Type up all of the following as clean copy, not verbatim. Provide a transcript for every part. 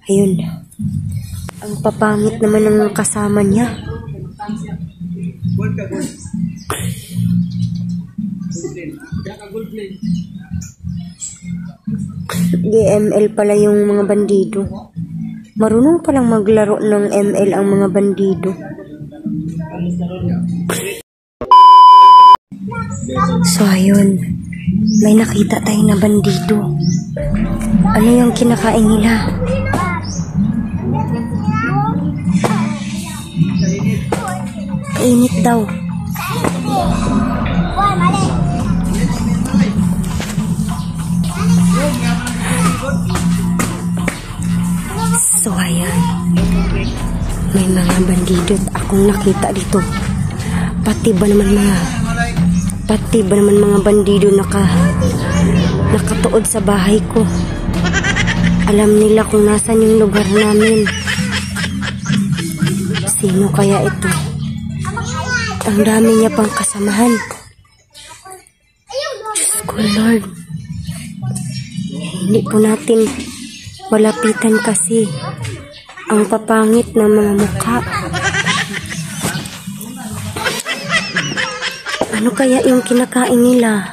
Ayun. Ang papangit naman ng kasama niya. GML pala yung mga bandido. Marunong palang maglaro ng ML ang mga bandido. So ayun, may nakita tayo na bandido. Ano yung kinakain nila? Kainit daw. So ayan, may mga bandido akong nakita dito. Pati ba naman mga bandido nakatuod sa bahay ko. Alam nila kung nasan yung lugar namin. Sino kaya ito? Ang dami niya pang kasamahan. Diyos ko Lord. Hindi po natin malapitan kasi ang papangit ng mga mukha. Ano kaya yung kinakain nila?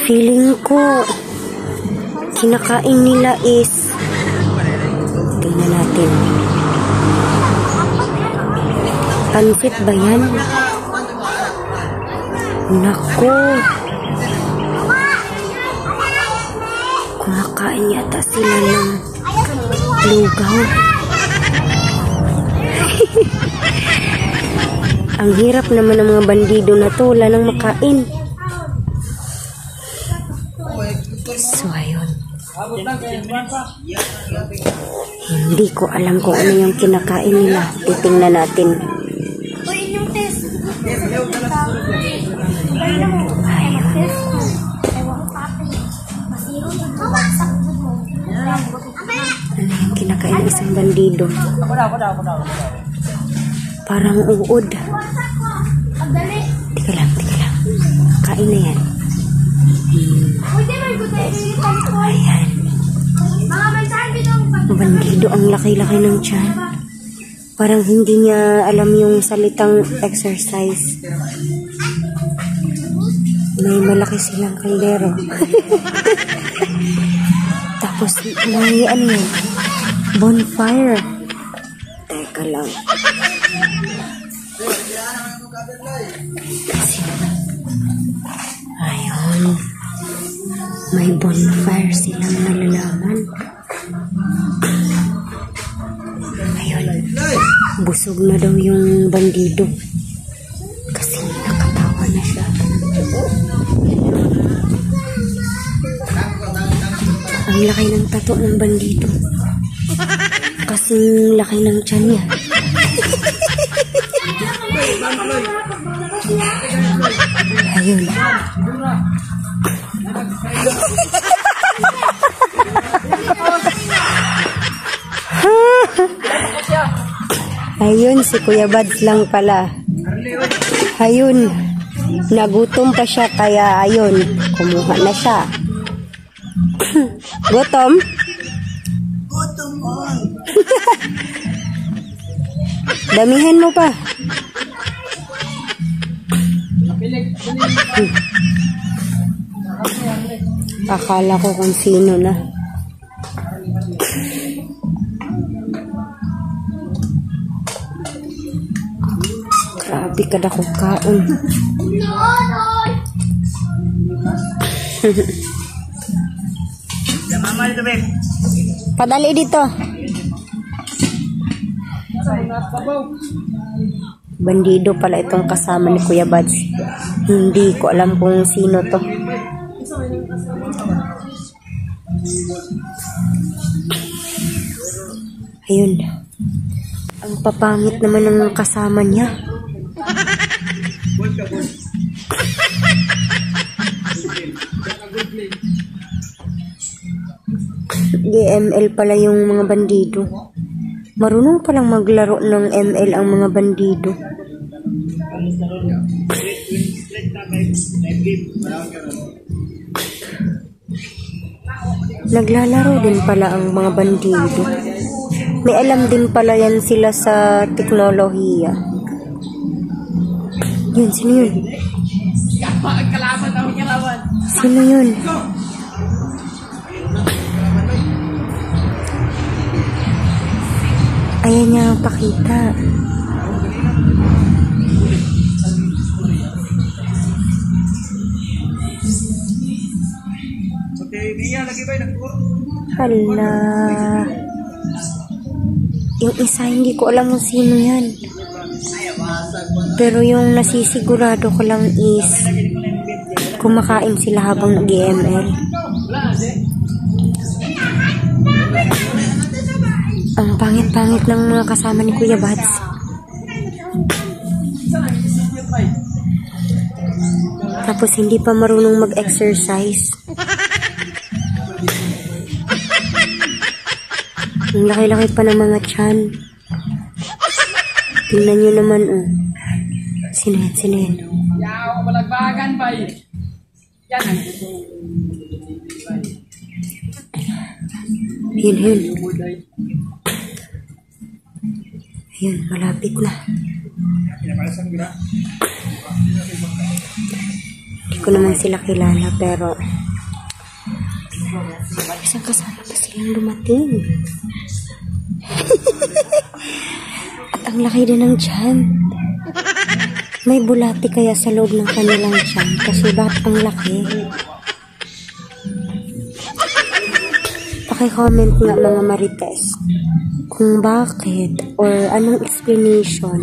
Feeling ko kinakain nila is, tingnan natin, pansit ba yan? Naku, kumakain yata sila ng lugaw. Ang hirap naman ng mga bandido na to, wala nang makain. So ayun, hindi ko alam kung ano yung kinakain nila. Titingnan natin. Ayun. Ano yung kinakain ng isang bandido? Parang uod. Tika lang. Kain na yan. Ayan. Bandido, ang laki-laki ng tiyan. Parang hindi niya alam yung salitang exercise. May malaki silang kaldero. Tapos may ano yun? Bonfire. Teka lang. Ayun. May bonfire silang nalalaman. Ayun. Busog na daw yung bandido. Kasi nakatawa na siya. Ang laki ng tato ng bandido. Kasing laki ng tiyan niya. Ayun. Ayun, si Kuya Bads lang pala. Ayun. Nagutom pa siya, kaya ayun, kumuha na siya. Gutom? Gutom mo. Damihan mo pa. Akala ko kung sino na. Grabe ka na kung kaon. Padali dito. Bandido pala itong kasama ni Kuya Bads. Hindi ko alam kung sino to. Ayun. Ang papangit naman ng kasama niya. GML pala yung mga bandido. Marunong palang maglaro ng ML ang mga bandido. Naglalaro din pala ang mga bandido. May alam din pala yan sila sa teknolohiya. Yun, sino yun? Sino yun? Ayan niya ang pakita. Hala. Yung isa, hindi ko alam kung sino yan. Pero yung nasisigurado ko lang is kumakain sila habang nag-EML. Ang pangit-pangit ng mga kasama ni Kuya Bats. Tapos hindi pa marunong mag-exercise. Ang laki-laki pa ng mga tiyan. Tingnan nyo naman, oh. Sino yan? Sino yan? Yun, yun. Ayun, malapit na. Hindi ko naman sila kilala, pero isang kasama pa silang dumating. At ang laki din ng tiyan. May bulati kaya sa loob ng kanilang tiyan kasi bakit ang laki? Paki-comment nga mga Marites kung bakit or anong explanation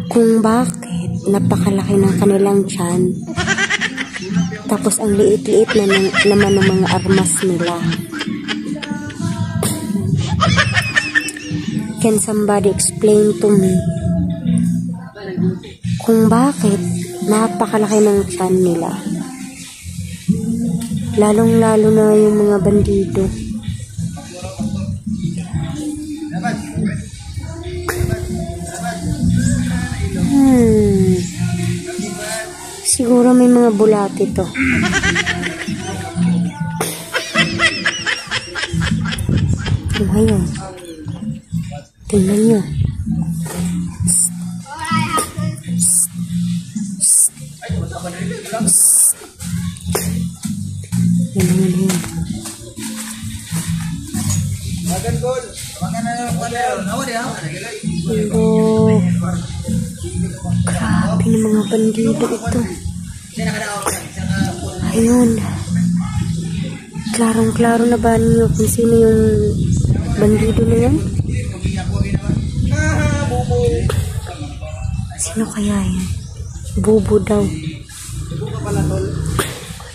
kung bakit napakalaki ng kanilang tiyan tapos ang liit-liit na naman ng mga armas nila. Can somebody explain to me kung bakit napakalaki ng tiyan nila? Lalong-lalo na yung mga bandido. Siguro may mga bulati to. Ngayon, tingnan nyo. Yan. Grabe ng mga bandido ito. Ayun. Klarong-klaro na ba niyo kung sino yung bandido na yan? Sino kaya yan? Bubo daw.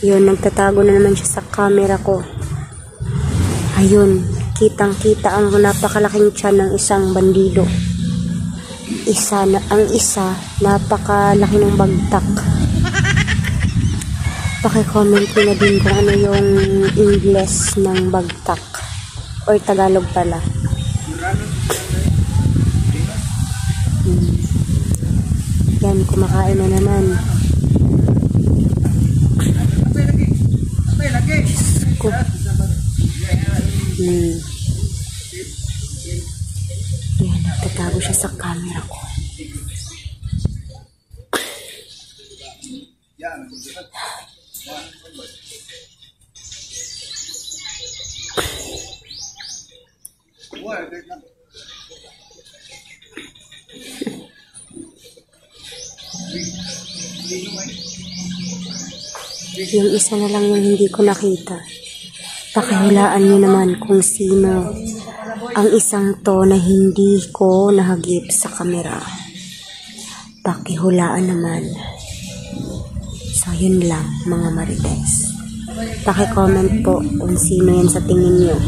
Yun, nagtatago na naman siya sa camera ko. Ayun, kitang-kita ang napakalaking tiyan ng isang bandido. Ang isa, napakalaki ng bagtak. Paki-comment ko na din kung ano yung English ng bagtak. Or Tagalog pala. Yan, kumakain na naman. Ko. Yan, nagtatago siya sa camera ko. Yung isa na lang yung hindi ko nakita. Pakihulaan nyo naman kung sino ang isang to na hindi ko nahagip sa kamera. Pakihulaan naman. So, yun lang mga Marites. Paki-comment po kung sino yan sa tingin nyo.